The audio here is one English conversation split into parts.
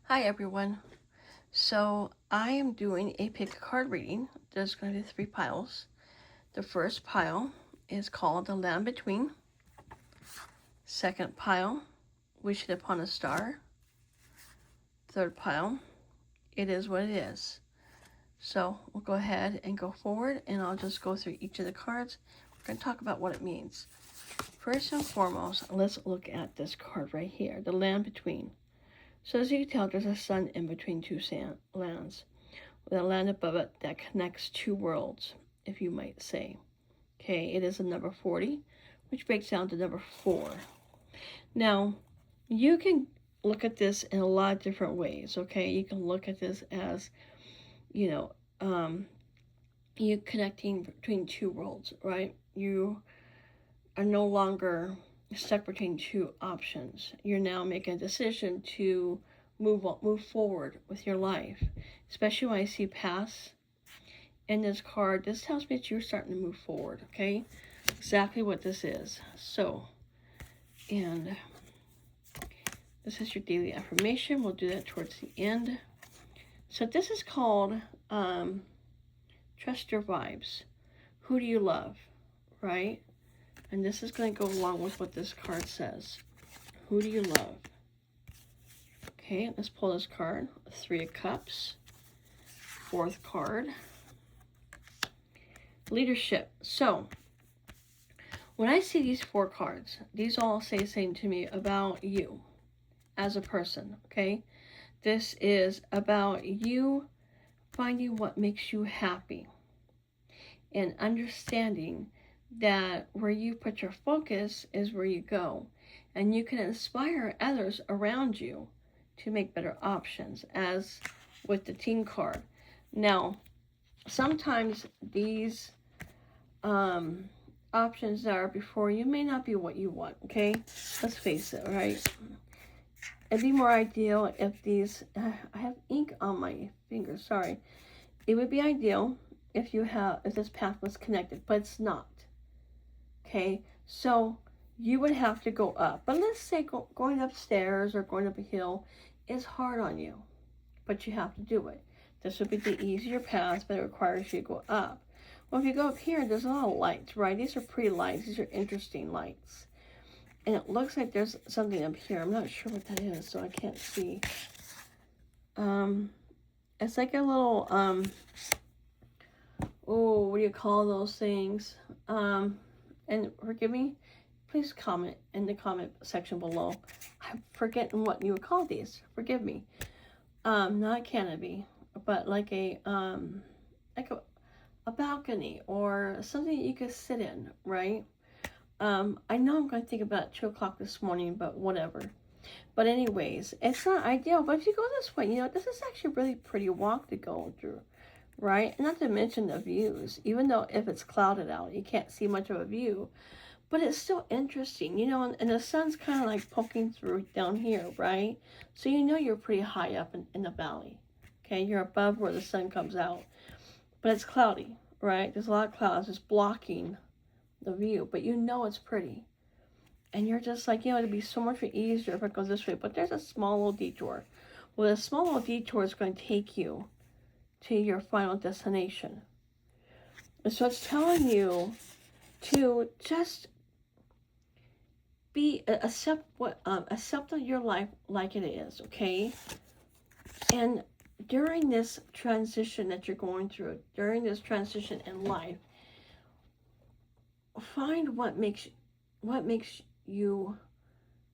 Hi everyone. So I am doing a pick a card reading. There's going to be 3 piles. The first pile is called The Land Between. Second pile, Wish It Upon a Star. Third pile, It Is What It Is. So we'll go ahead and go forward, and I'll just go through each of the cards. We're going to talk about what it means. First and foremost, let's look at this card right here, The Land Between. So as you can tell, there's a sun in between two lands, with a land above it that connects two worlds, if you might say. Okay, it is a number 40, which breaks down to number 4. Now, you can look at this in a lot of different ways, okay? You can look at this as, you know, you connecting between two worlds, right? You are no longer stuck between two options. You're now making a decision to move forward with your life. Especially when I see pass in this card, this tells me that you're starting to move forward, okay? Exactly what this is. So, and this is your daily affirmation. We'll do that towards the end. So this is called Trust Your Vibes. Who do you love, right? And this is going to go along with what this card says. Who do you love? Okay, let's pull this card. 3 of Cups. 4th card. Leadership. So, when I see these 4 cards, these all say the same to me about you as a person, okay? This is about you finding what makes you happy and understanding that where you put your focus is where you go, and you can inspire others around you to make better options, as with the Teen card. Now, sometimes these options that are before you may not be what you want, okay? Let's face it, right? It'd be more ideal if these, I have ink on my fingers, sorry. It would be ideal if this path was connected, but it's not. Okay, so you would have to go up. But let's say going upstairs or going up a hill is hard on you, but you have to do it. This would be the easier path, but it requires you to go up. Well, if you go up here, there's a lot of lights, right? These are pretty lights. These are interesting lights. And it looks like there's something up here. I'm not sure what that is, so I can't see. It's like a little, what do you call those things? And forgive me, please comment in the comment section below. I'm forgetting what you would call these. Forgive me. Not a canopy, but like a balcony or something you could sit in, right? I know I'm going to think about 2 o'clock this morning, but whatever. But anyways, it's not ideal. But if you go this way, this is actually a really pretty walk to go through, right? Not to mention the views. Even though if it's clouded out, you can't see much of a view. But it's still interesting, and the sun's kind of like poking through down here, right? So you're pretty high up in the valley, okay? You're above where the sun comes out. But it's cloudy, right? There's a lot of clouds just blocking the view, but it's pretty. And you're just like, it'd be so much easier if it goes this way. But there's a small little detour. Well, the small little detour is going to take you to your final destination. And so it's telling you to just accept your life like it is, okay? And during this transition that you're going through, during this transition in life, find what makes you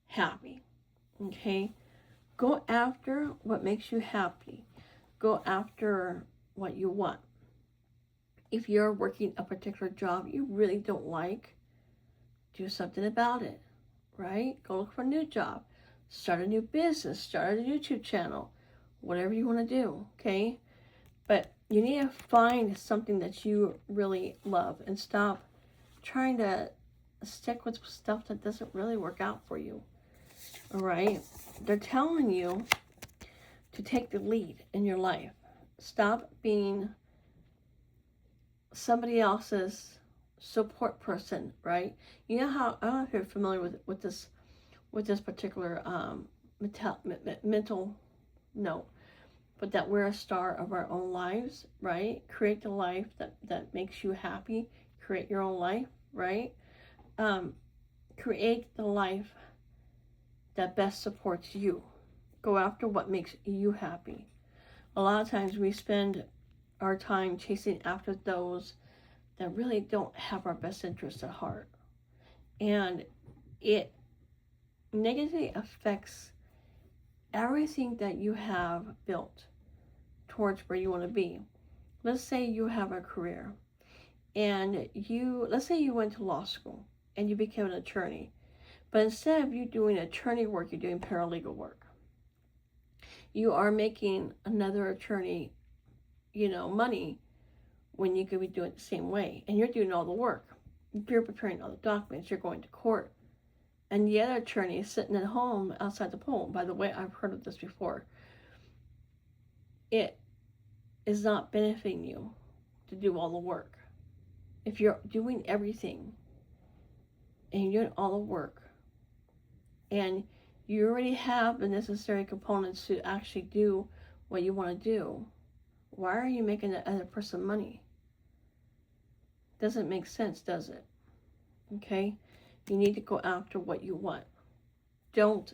happy, okay? Go after what makes you happy. Go after what you want. If you're working a particular job you really don't like, do something about it, right? Go look for a new job. Start a new business. Start a YouTube channel. Whatever you want to do, okay? But you need to find something that you really love and stop trying to stick with stuff that doesn't really work out for you, all right? They're telling you to take the lead in your life. Stop being somebody else's support person, right? You know how, I don't know if you're familiar with this particular mental No. But that we're a star of our own lives, right? Create the life that makes you happy. Create your own life, right? Create the life that best supports you. Go after what makes you happy. A lot of times we spend our time chasing after those that really don't have our best interests at heart. And it negatively affects everything that you have built towards where you want to be. Let's say you have a career and let's say you went to law school and you became an attorney. But instead of you doing attorney work, you're doing paralegal work. You are making another attorney, money when you could be doing it the same way. And you're doing all the work. You're preparing all the documents. You're going to court. And the other attorney is sitting at home outside the pool. By the way, I've heard of this before. It is not benefiting you to do all the work. If you're doing everything and you're doing all the work and you already have the necessary components to actually do what you want to do, why are you making the other person money? Doesn't make sense, does it? Okay? You need to go after what you want. Don't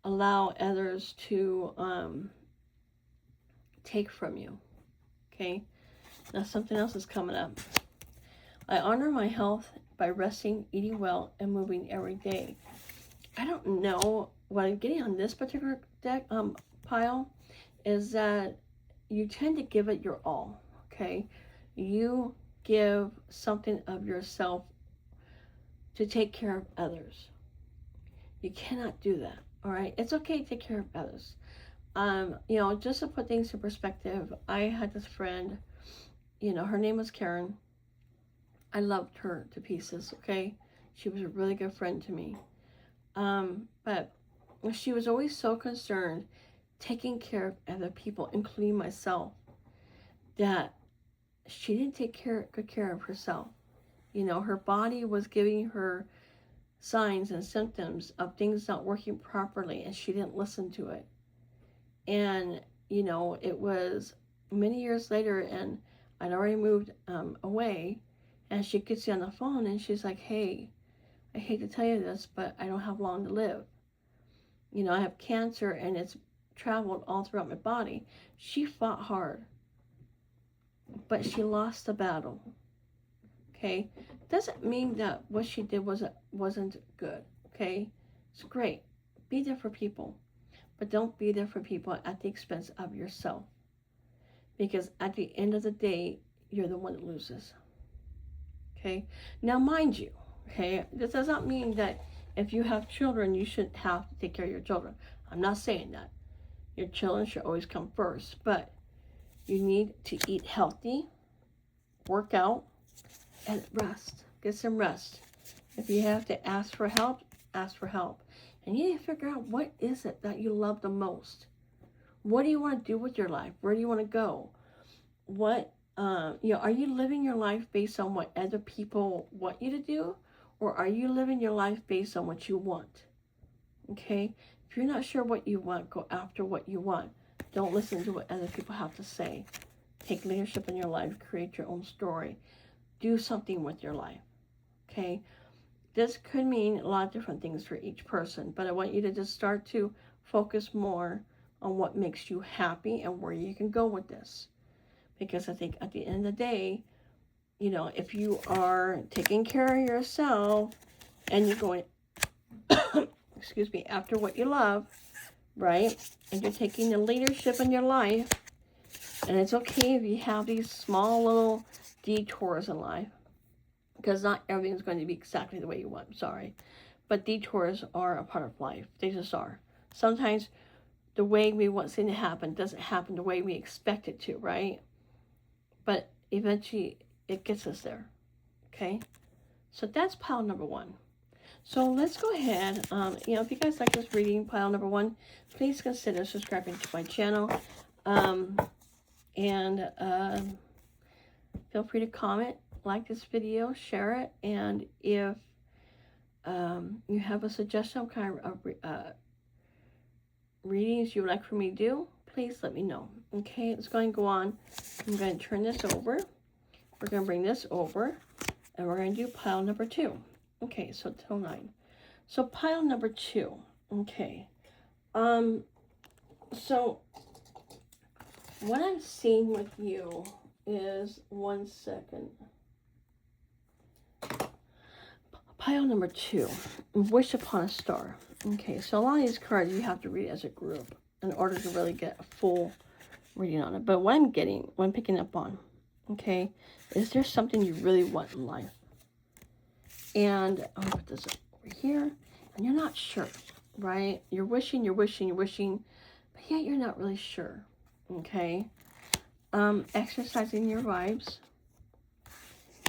allow others to take from you. Okay? Now something else is coming up. I honor my health by resting, eating well, and moving every day. I don't know what I'm getting on this particular deck pile is that you tend to give it your all. Okay? You give something of yourself to take care of others. You cannot do that. All right? It's okay to take care of others. Just to put things in perspective, I had this friend, her name was Karen. I loved her to pieces, okay? She was a really good friend to me. But she was always so concerned taking care of other people, including myself, that she didn't take good care of herself. Her body was giving her signs and symptoms of things not working properly, and she didn't listen to it. And, it was many years later, and I'd already moved away, and she gets on the phone, and she's like, hey, I hate to tell you this, but I don't have long to live. I have cancer, and it's traveled all throughout my body. She fought hard, but she lost the battle. Okay? Doesn't mean that what she did wasn't good. Okay? It's great. Be there for people. But don't be there for people at the expense of yourself. Because at the end of the day, you're the one that loses. Okay? Now, mind you, okay, this does not mean that if you have children, you shouldn't have to take care of your children. I'm not saying that. Your children should always come first. But you need to eat healthy, work out, and rest. Get some rest. If you have to ask for help, ask for help. And you need to figure out what is it that you love the most. What do you want to do with your life? Where do you want to go? What, are you living your life based on what other people want you to do? Or are you living your life based on what you want? Okay? If you're not sure what you want, go after what you want. Don't listen to what other people have to say. Take leadership in your life. Create your own story. Do something with your life. Okay? This could mean a lot of different things for each person, but I want you to just start to focus more on what makes you happy and where you can go with this. Because I think at the end of the day, if you are taking care of yourself and you're going, excuse me, after what you love, right? And you're taking the leadership in your life, and it's okay if you have these small little detours in life. Because not everything's going to be exactly the way you want. I'm sorry. But detours are a part of life. They just are. Sometimes the way we want something to happen doesn't happen the way we expect it to, right? But eventually it gets us there. Okay? So that's pile number 1. So let's go ahead. If you guys like this reading, pile number 1, please consider subscribing to my channel. Feel free to comment. Like this video, share it, and if you have a suggestion of kind of readings you would like for me to do, please let me know. Okay, it's going to go on. I'm going to turn this over. We're going to bring this over, and we're going to do pile number 2. Okay, so till 9. So pile number 2. Okay. So what I'm seeing with you is, one second. Pile number 2, wish upon a star. Okay, so a lot of these cards you have to read as a group in order to really get a full reading on it. But what I'm getting, what I'm picking up on, okay, is there something you really want in life? And I'm going to put this over here, and you're not sure, right? You're wishing, but yet you're not really sure, okay? Exercising your vibes.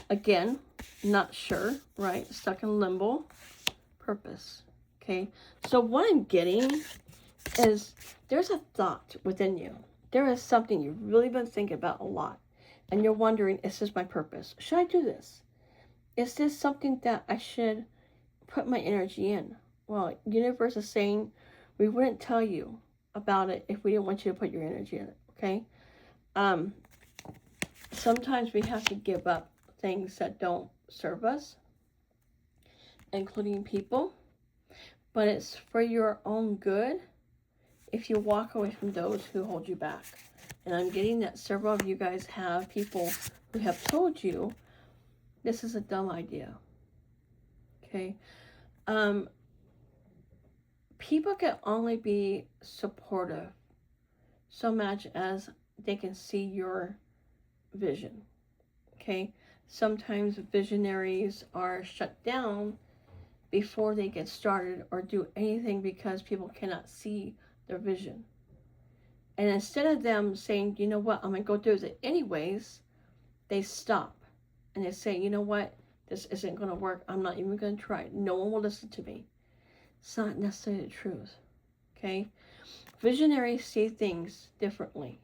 Again, not sure, right? Stuck in limbo. Purpose, okay? So what I'm getting is there's a thought within you. There is something you've really been thinking about a lot. And you're wondering, is this my purpose? Should I do this? Is this something that I should put my energy in? Well, universe is saying we wouldn't tell you about it if we didn't want you to put your energy in it, okay? Sometimes we have to give up things that don't serve us, including people, but it's for your own good if you walk away from those who hold you back. And I'm getting that several of you guys have people who have told you this is a dumb idea. Okay? People can only be supportive so much as they can see your vision. Okay? Sometimes visionaries are shut down before they get started or do anything because people cannot see their vision. And instead of them saying, you know what, I'm going to go through it anyways, they stop. And they say, you know what, this isn't going to work. I'm not even going to try. No one will listen to me. It's not necessarily the truth. Okay? Visionaries see things differently.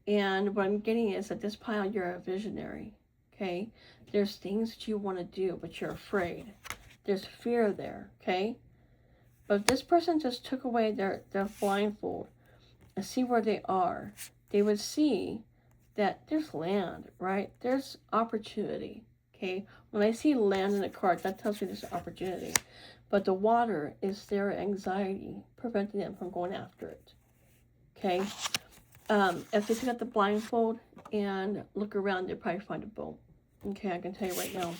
And what I'm getting is that this pile, you're a visionary. Okay? There's things that you want to do, but you're afraid. There's fear there. Okay? But if this person just took away their blindfold and see where they are, they would see that there's land, right? There's opportunity, okay? When I see land in a card, that tells me there's opportunity. But the water is their anxiety, preventing them from going after it, okay? If they pick up the blindfold and look around, they'll probably find a boat, okay? I can tell you right now.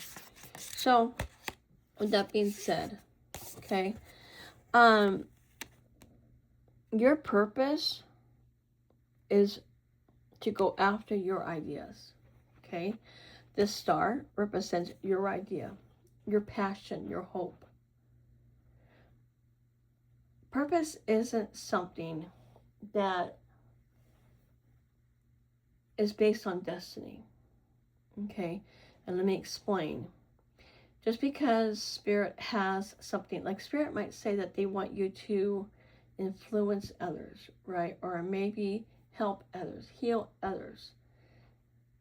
So, with that being said, okay, your purpose is to go after your ideas, okay? This star represents your idea, your passion, your hope. Purpose isn't something that is based on destiny, okay? And let me explain. Just because Spirit has something, like Spirit might say that they want you to influence others, right? Or maybe help others, heal others.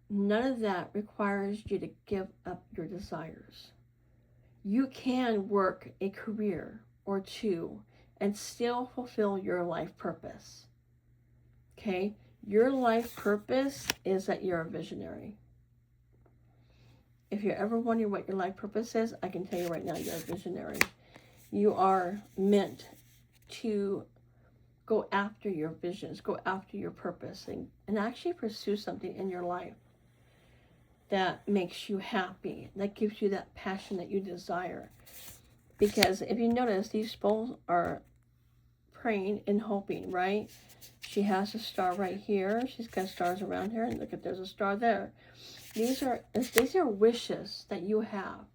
None of that requires you to give up your desires. You can work a career or two and still fulfill your life purpose. Okay? Your life purpose is that you're a visionary. If you're ever wondering what your life purpose is, I can tell you right now, you're a visionary. You are meant to go after your visions, go after your purpose, and actually pursue something in your life that makes you happy, that gives you that passion that you desire. Because if you notice, these both are praying and hoping, right? She has a star right here. She's got stars around her, and look, if there's a star there. These are wishes that you have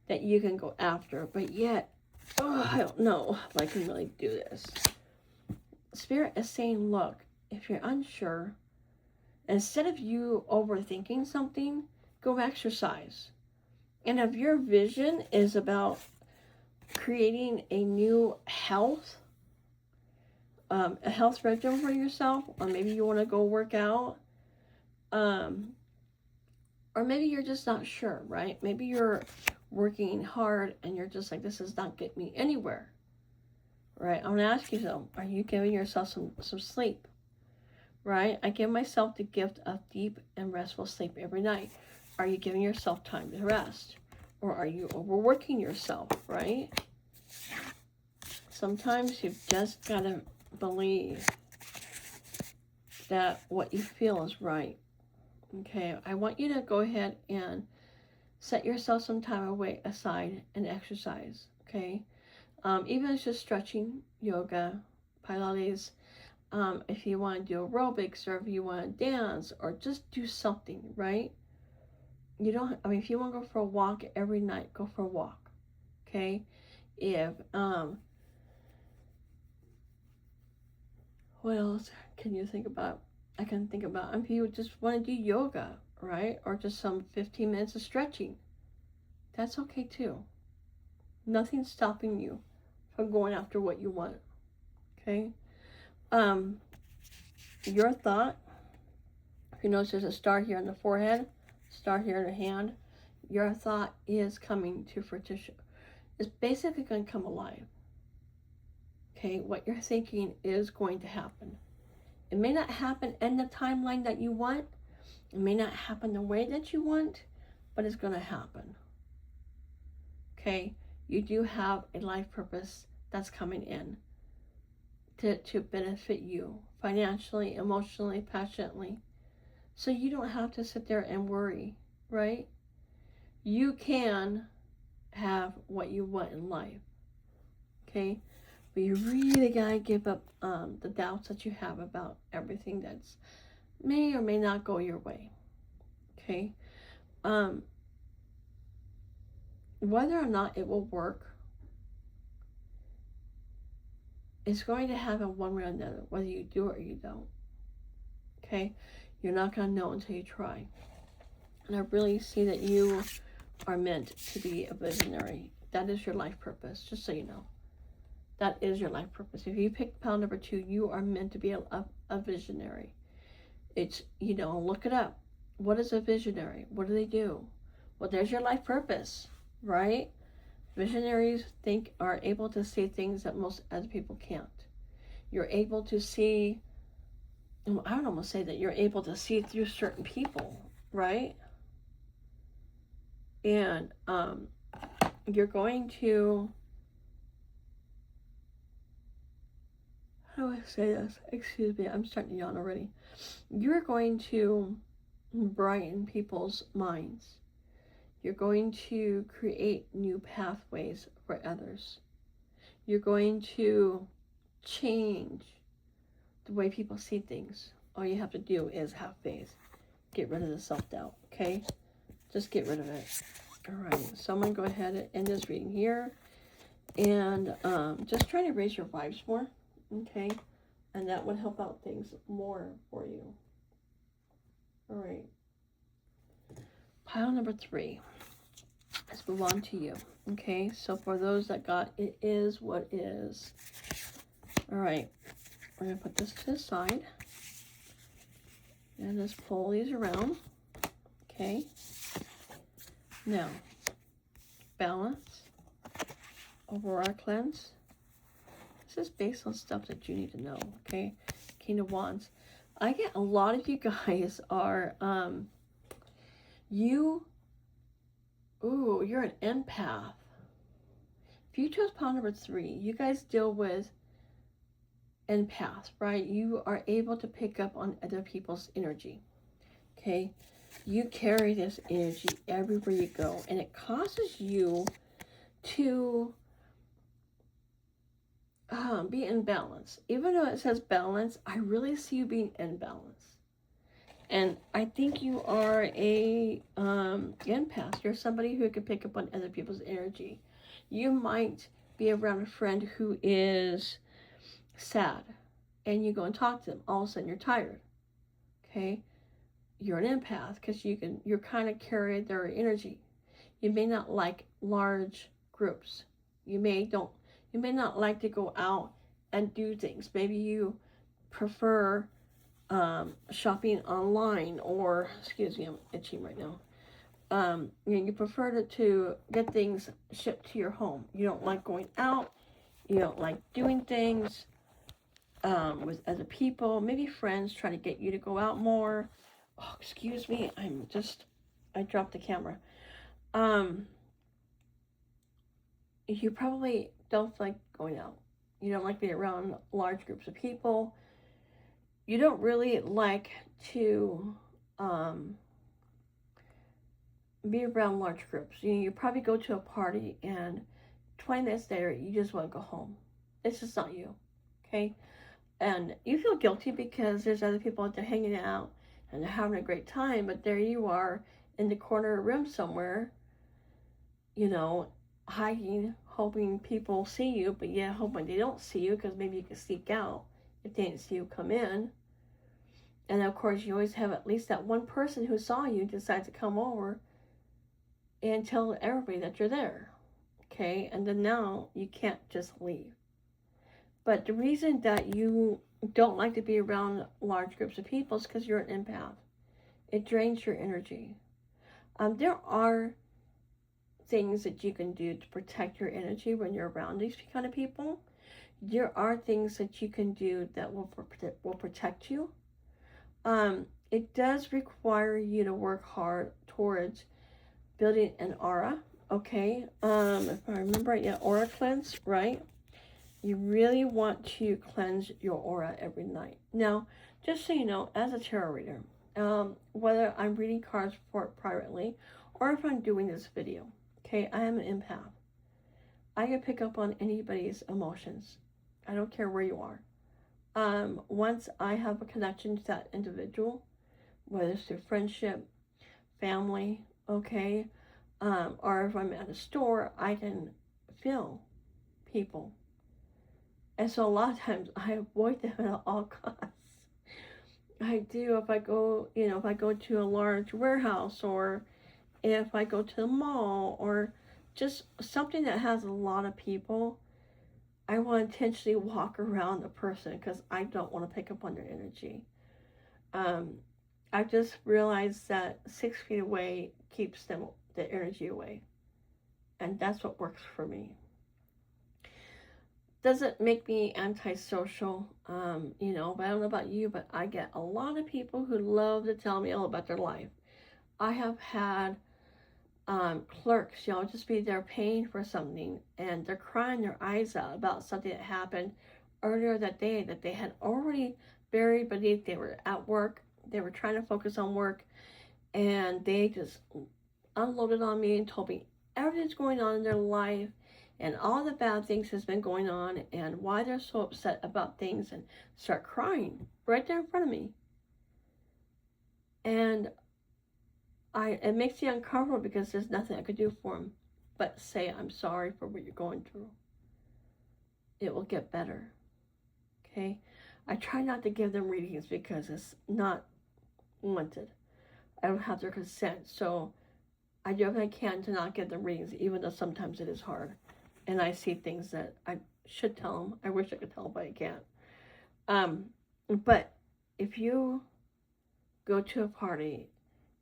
that you can go after, but yet, I don't know if I can really do this. Spirit is saying, look, if you're unsure, instead of you overthinking something, go exercise. And if your vision is about creating a new health, a health regimen for yourself, or maybe you want to go work out, or maybe you're just not sure, right? Maybe you're working hard and you're just like, this does not get me anywhere. right? I'm going to ask you though, are you giving yourself some sleep, right? I give myself the gift of deep and restful sleep every night. Are you giving yourself time to rest? Or are you overworking yourself, right? Sometimes you've just got to believe that what you feel is right. Okay, I want you to go ahead and set yourself some time away aside and exercise. Okay, even if it's just stretching, yoga, Pilates. If you want to do aerobics or if you want to dance or just do something, right? You don't. I mean, if you want to go for a walk every night, go for a walk. Okay, if what else can you think about? I can think about if you just want to do yoga, right? Or just some 15 minutes of stretching. That's okay too. Nothing's stopping you from going after what you want. Okay? Your thought, if you notice there's a star here on the forehead, star here in the hand, your thought is coming to fruition. It's basically going to come alive. Okay? What you're thinking is going to happen. It may not happen in the timeline that you want. It may not happen the way that you want, but it's going to happen. Okay? You do have a life purpose that's coming in to benefit you financially, emotionally, passionately. So you don't have to sit there and worry, right? You can have what you want in life. Okay? But you really gotta give up the doubts that you have about everything that's may or may not go your way. Okay? Whether or not it will work is going to happen one way or another, whether you do it or you don't. Okay? You're not going to know until you try. And I really see that you are meant to be a visionary. That is your life purpose, just so you know. That is your life purpose. If you pick pile number 2, you are meant to be a visionary. It's, look it up. What is a visionary? What do they do? Well, there's your life purpose, right? Visionaries are able to see things that most other people can't. You're able to see, I would almost say that you're able to see through certain people, right? And you're going to, how do I say this? Excuse me, I'm starting to yawn already. You're going to brighten people's minds. You're going to create new pathways for others. You're going to change the way people see things. All you have to do is have faith. Get rid of the self-doubt, okay? Just get rid of it. All right, so I'm going to go ahead and end this reading here. And just try to raise your vibes more, okay? And that would help out things more for you. All right. Pile number 3. Let's move on to you. Okay, so for those that got it is what is. All right, we're going to put this to the side. And just pull these around. Okay. Now, balance, aurora cleanse. This is based on stuff that you need to know. Okay, King of Wands. I get a lot of you guys are, you're an empath. If you chose pile number 3, you guys deal with empaths, right? You are able to pick up on other people's energy, okay? You carry this energy everywhere you go, and it causes you to be in balance. Even though it says balance, I really see you being in balance. And I think you are a empath. You're somebody who can pick up on other people's energy. You might be around a friend who is sad, and you go and talk to them. All of a sudden, you're tired. Okay, you're an empath because you're kind of carry their energy. You may not like large groups. You may not like to go out and do things. Maybe you prefer shopping online, or excuse me, I'm itching right now. You prefer to get things shipped to your home. You don't like going out. you don't like doing things with other people. Maybe friends try to get you to go out more. Oh, excuse me, I dropped the camera. You probably don't like going out. You don't like being around large groups of people. You don't really like to be around large groups. You probably go to a party and 20 minutes later you just want to go home. It's just not you, okay? And you feel guilty because there's other people out there hanging out and they're having a great time, but there you are in the corner of a room somewhere, hiding, hoping people see you, but yeah, hoping they don't see you because maybe you can sneak out if they didn't see you come in. And of course, you always have at least that one person who saw you decide to come over and tell everybody that you're there, okay? And then now you can't just leave. But the reason that you don't like to be around large groups of people is because you're an empath. It drains your energy. There are things that you can do to protect your energy when you're around these kind of people. There are things that you can do that will protect you. It does require you to work hard towards building an aura, okay? If I remember right, yeah, aura cleanse, right? You really want to cleanse your aura every night. Now, just so you know, as a tarot reader, whether I'm reading cards for it privately or if I'm doing this video, okay, I am an empath. I can pick up on anybody's emotions. I don't care where you are. Once I have a connection to that individual, whether it's through friendship, family, okay, or if I'm at a store, I can feel people. And so a lot of times I avoid them at all costs. I do if I go to a large warehouse, or if I go to the mall, or just something that has a lot of people. I will intentionally walk around the person because I don't want to pick up on their energy. I just realized that 6 feet away keeps the energy away. And that's what works for me. Doesn't make me antisocial, but I don't know about you, but I get a lot of people who love to tell me all about their life. I have had clerks, just be there paying for something, and they're crying their eyes out about something that happened earlier that day that they had already buried beneath. They were at work, they were trying to focus on work, and they just unloaded on me and told me everything's going on in their life and all the bad things has been going on and why they're so upset about things, and start crying right there in front of me. And it makes me uncomfortable because there's nothing I could do for them but say, I'm sorry for what you're going through. It will get better. Okay? I try not to give them readings because it's not wanted. I don't have their consent. So I do everything I can to not give them readings, even though sometimes it is hard. And I see things that I should tell them. I wish I could tell them, but I can't. But if you go to a party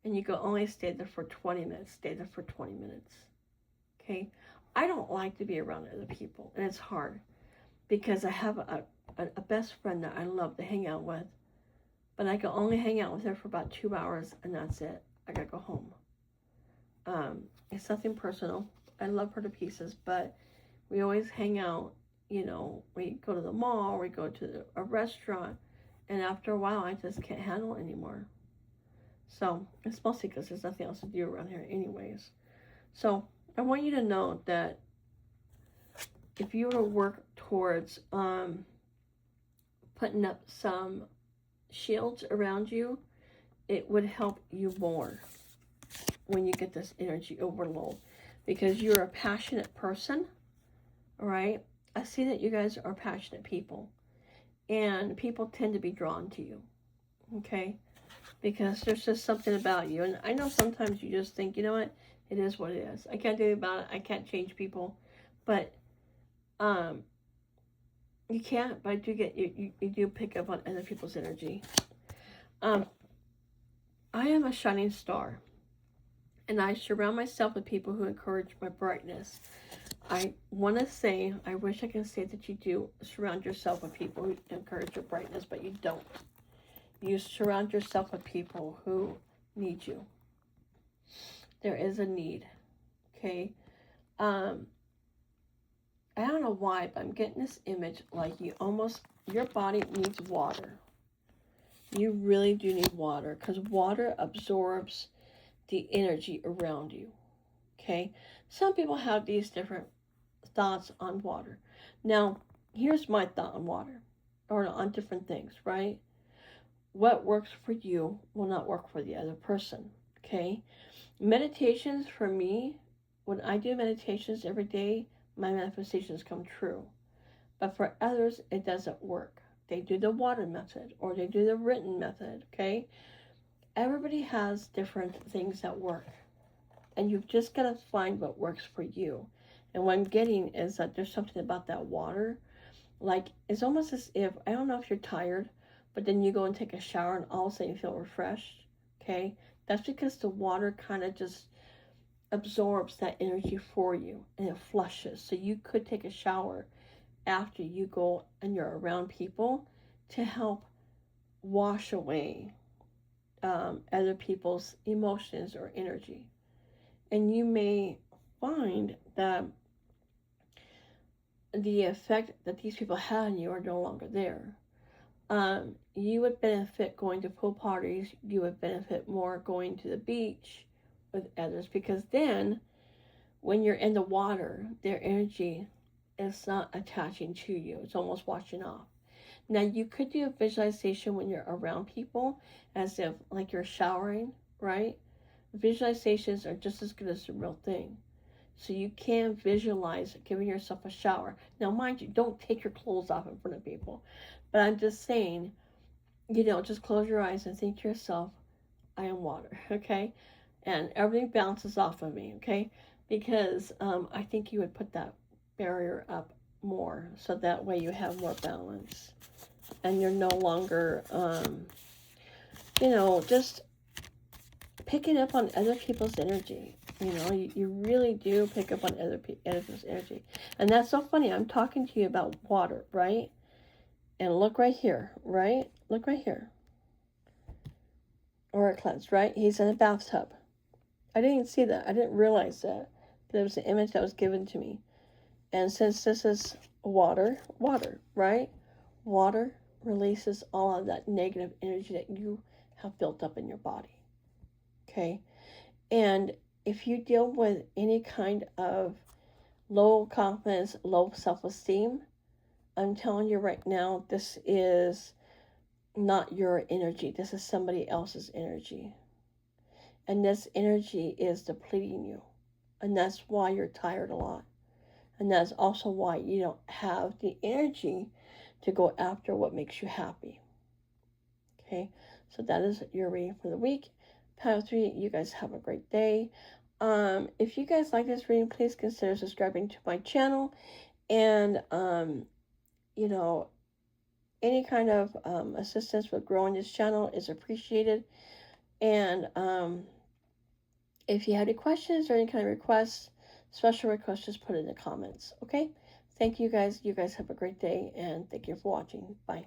and you go, only stay there for 20 minutes, stay there for 20 minutes, okay? I don't like to be around other people, and it's hard because I have a best friend that I love to hang out with, but I can only hang out with her for about 2 hours, and that's it. I gotta go home. It's nothing personal. I love her to pieces, but we always hang out, we go to the mall, we go to a restaurant, and after a while, I just can't handle it anymore. So it's mostly because there's nothing else to do around here anyways. So I want you to know that if you were to work towards putting up some shields around you, it would help you more when you get this energy overload, because you're a passionate person, all right? I see that you guys are passionate people, and people tend to be drawn to you, okay? Because there's just something about you. And I know sometimes you just think, you know what, it is what it is. I can't do anything about it. I can't change people. But you can't, but I do get, you do pick up on other people's energy. I am a shining star. And I surround myself with people who encourage my brightness. I want to say, I wish I could say that you do surround yourself with people who encourage your brightness, but you don't. You surround yourself with people who need you. There is a need, okay? I don't know why, but I'm getting this image like your body needs water. You really do need water because water absorbs the energy around you, okay? Some people have these different thoughts on water. Now, here's my thought on water, or on different things, right? What works for you will not work for the other person, okay? Meditations for me, when I do meditations every day, my manifestations come true. But for others, it doesn't work. They do the water method or they do the written method, okay? Everybody has different things that work. And you've just got to find what works for you. And what I'm getting is that there's something about that water. Like, it's almost as if, I don't know if you're tired, but then you go and take a shower and all of a sudden you feel refreshed, okay? That's because the water kind of just absorbs that energy for you and it flushes. So you could take a shower after you go and you're around people to help wash away other people's emotions or energy. And you may find that the effect that these people had on you are no longer there. You would benefit going to pool parties. You would benefit more going to the beach with others because then when you're in the water, their energy is not attaching to you. It's almost washing off. Now, you could do a visualization when you're around people as if like you're showering, right? Visualizations are just as good as the real thing. So you can visualize giving yourself a shower. Now, mind you, don't take your clothes off in front of people. But I'm just saying, just close your eyes and think to yourself, I am water, okay? And everything bounces off of me, okay? Because I think you would put that barrier up more so that way you have more balance. And you're no longer, just picking up on other people's energy. You really do pick up on other people's energy. And that's so funny. I'm talking to you about water, right? And look right here, right? Look right here. Aura cleanse, right? He's in a bathtub. I didn't even see that. I didn't realize that. But it was an image that was given to me. And since this is water, right? Water releases all of that negative energy that you have built up in your body. Okay? And if you deal with any kind of low confidence, low self-esteem, I'm telling you right now, this is not your energy. This is somebody else's energy. And this energy is depleting you. And that's why you're tired a lot. And that's also why you don't have the energy to go after what makes you happy. Okay, so that is your reading for the week. Pile 3, you guys have a great day. If you guys like this reading, please consider subscribing to my channel. And, any kind of assistance with growing this channel is appreciated. And if you have any questions or any kind of requests, special requests, just put it in the comments. Okay? Thank you guys. You guys have a great day. And thank you for watching. Bye.